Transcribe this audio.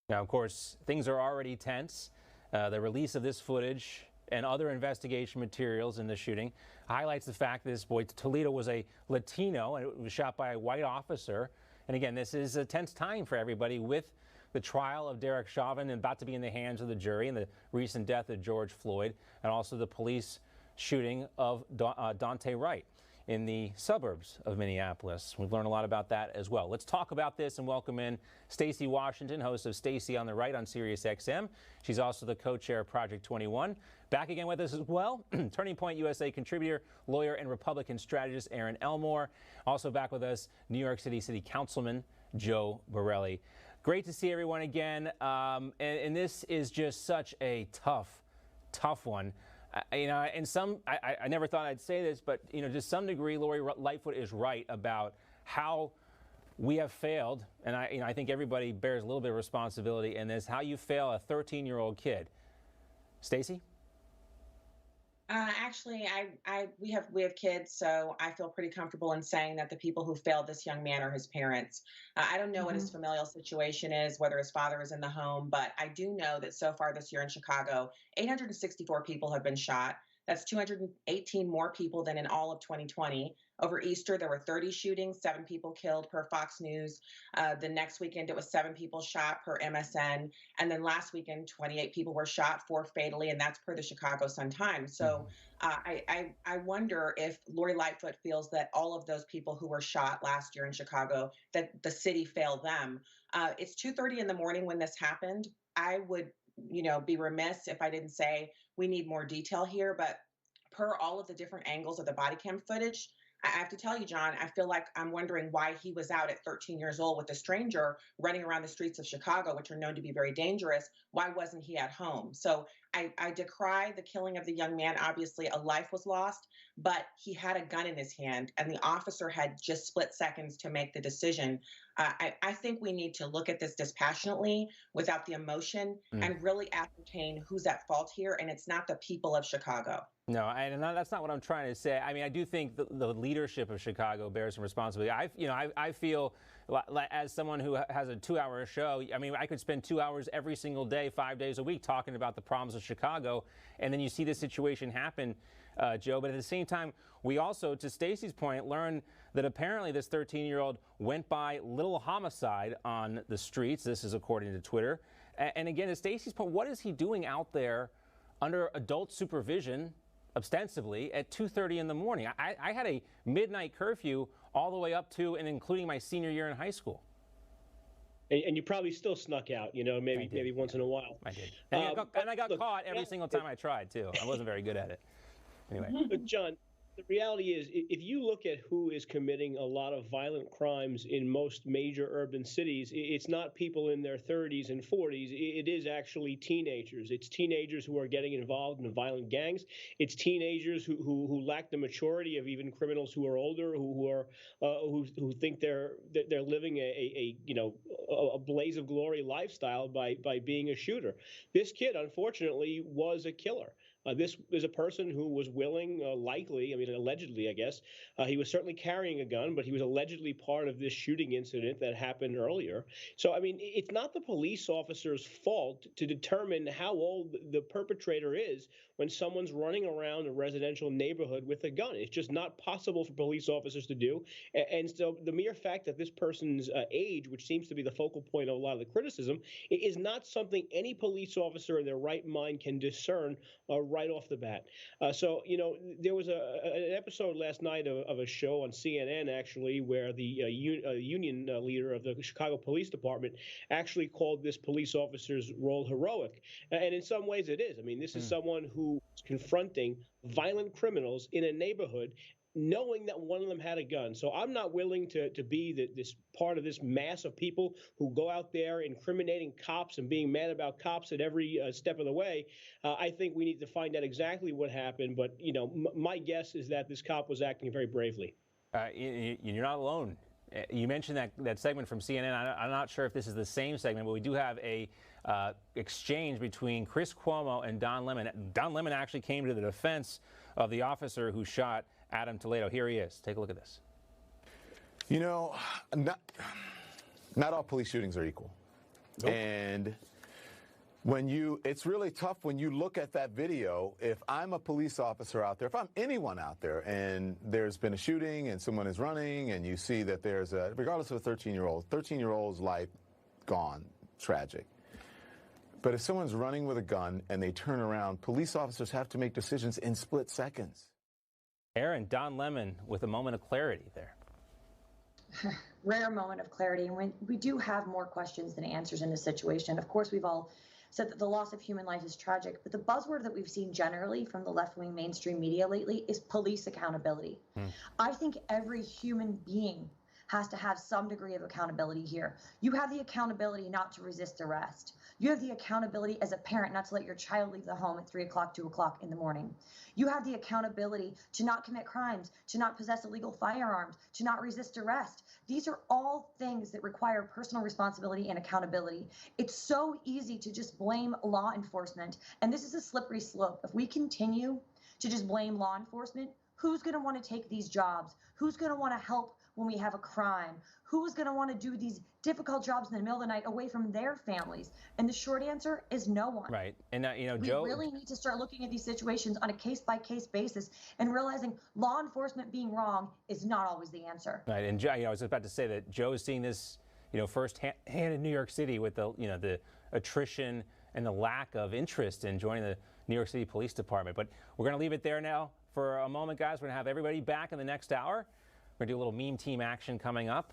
Now, of course, things are already tense. The release of this footage and other investigation materials in the shooting highlights the fact that this boy, Toledo, was a Latino and it was shot by a white officer. And again, this is a tense time for everybody with the trial of Derek Chauvin about to be in the hands of the jury and the recent death of George Floyd and also the police shooting of Dante Wright in the suburbs of Minneapolis. We've learned a lot about that as well. Let's talk about this and welcome in Stacy Washington, host of Stacy on the Right on Sirius XM. She's also the co-chair of Project 21. Back again with us as well, Turning Point USA contributor, lawyer, and Republican strategist Aaron Elmore. Also back with us, New York City Councilman Joe Borelli. Great to see everyone again. And this is just such a tough one. And I never thought I'd say this, but, to some degree, Lori Lightfoot is right about how we have failed. And I think everybody bears a little bit of responsibility in this, how you fail a 13-year-old kid. Stacy? Actually, we have kids, so I feel pretty comfortable in saying that the people who failed this young man are his parents. I don't know what his familial situation is, whether his father is in the home, but I do know that so far this year in Chicago, 864 people have been shot. That's 218 more people than in all of 2020. Over Easter, there were 30 shootings, 7 people killed per Fox News. The next weekend, it was 7 people shot per MSN. And then last weekend, 28 people were shot, 4 fatally, and that's per the Chicago Sun-Times. So I wonder if Lori Lightfoot feels that all of those people who were shot last year in Chicago, that the city failed them. It's 2:30 in the morning when this happened. I would be remiss if I didn't say we need more detail here, but per all of the different angles of the body cam footage, I have to tell you, John, I feel like I'm wondering why he was out at 13 years old with a stranger running around the streets of Chicago, which are known to be very dangerous. Why wasn't he at home? So I decry the killing of the young man. Obviously, a life was lost, but he had a gun in his hand, and the officer had just split seconds to make the decision. I think we need to look at this dispassionately, without the emotion, and really ascertain who's at fault here, and it's not the people of Chicago. No, that's not what I'm trying to say. I mean, I do think the leadership of Chicago bears some responsibility. I feel like, as someone who has a 2-hour show, I mean, I could spend 2 hours every single day, 5 days a week, talking about the problems of Chicago, and then you see this situation happen, Joe. But at the same time, we also, to Stacy's point, learned that apparently this 13-year-old went by little homicide on the streets. This is according to Twitter. And again, to Stacy's point, what is he doing out there under adult supervision, ostensibly, at 2:30 in the morning? I had a midnight curfew all the way up to and including my senior year in high school. And you probably still snuck out, maybe once in a while. I did. And I got caught every single time I tried, too. I wasn't very good at it. Anyway. But John, the reality is, if you look at who is committing a lot of violent crimes in most major urban cities, it's not people in their 30s and 40s. It is actually teenagers. It's teenagers who are getting involved in violent gangs. It's teenagers who lack the maturity of even criminals who are older, who think they're living a blaze of glory lifestyle by being a shooter. This kid, unfortunately, was a killer. This is a person who was willing, allegedly, I guess. He was certainly carrying a gun, but he was allegedly part of this shooting incident that happened earlier. So, it's not the police officer's fault to determine how old the perpetrator is when someone's running around a residential neighborhood with a gun. It's just not possible for police officers to do. And so the mere fact that this person's age, which seems to be the focal point of a lot of the criticism, is not something any police officer in their right mind can discern right off the bat. There was an episode last night of a show on CNN, actually, where the union leader of the Chicago Police Department actually called this police officer's role heroic. And in some ways it is. This is someone who is confronting violent criminals in a neighborhood, knowing that one of them had a gun. So I'm not willing to be this part of this mass of people who go out there incriminating cops and being mad about cops at every step of the way. I think we need to find out exactly what happened. But, my guess is that this cop was acting very bravely. You're not alone. You mentioned that segment from CNN. I'm not sure if this is the same segment, but we do have a exchange between Chris Cuomo and Don Lemon. Don Lemon actually came to the defense of the officer who shot Adam Toledo. Here he is. Take a look at this. Not all police shootings are equal. Nope. And it's really tough when you look at that video. If I'm a police officer out there, if I'm anyone out there, and there's been a shooting and someone is running, and you see that there's regardless of a 13-year-old's life gone, tragic. But if someone's running with a gun and they turn around, police officers have to make decisions in split seconds. Aaron, Don Lemon with a moment of clarity there. Rare moment of clarity. And we do have more questions than answers in this situation. Of course, we've all said that the loss of human life is tragic, but the buzzword that we've seen generally from the left-wing mainstream media lately is police accountability. I think every human being has to have some degree of accountability here. You have the accountability not to resist arrest. You have the accountability as a parent not to let your child leave the home at 3 o'clock, 2 o'clock in the morning. You have the accountability to not commit crimes, to not possess illegal firearms, to not resist arrest. These are all things that require personal responsibility and accountability. It's so easy to just blame law enforcement, and this is a slippery slope. If we continue to just blame law enforcement, who's going to want to take these jobs? Who's going to want to help when we have a crime? Who's going to want to do these difficult jobs in the middle of the night away from their families? And the short answer is no one. Right. And, Joe, we really need to start looking at these situations on a case-by-case basis and realizing law enforcement being wrong is not always the answer. Right. And Joe, I was about to say that Joe is seeing this, firsthand in New York City with the attrition and the lack of interest in joining the New York City Police Department. But we're going to leave it there now for a moment, guys. We're going to have everybody back in the next hour. We're going to do a little meme team action coming up.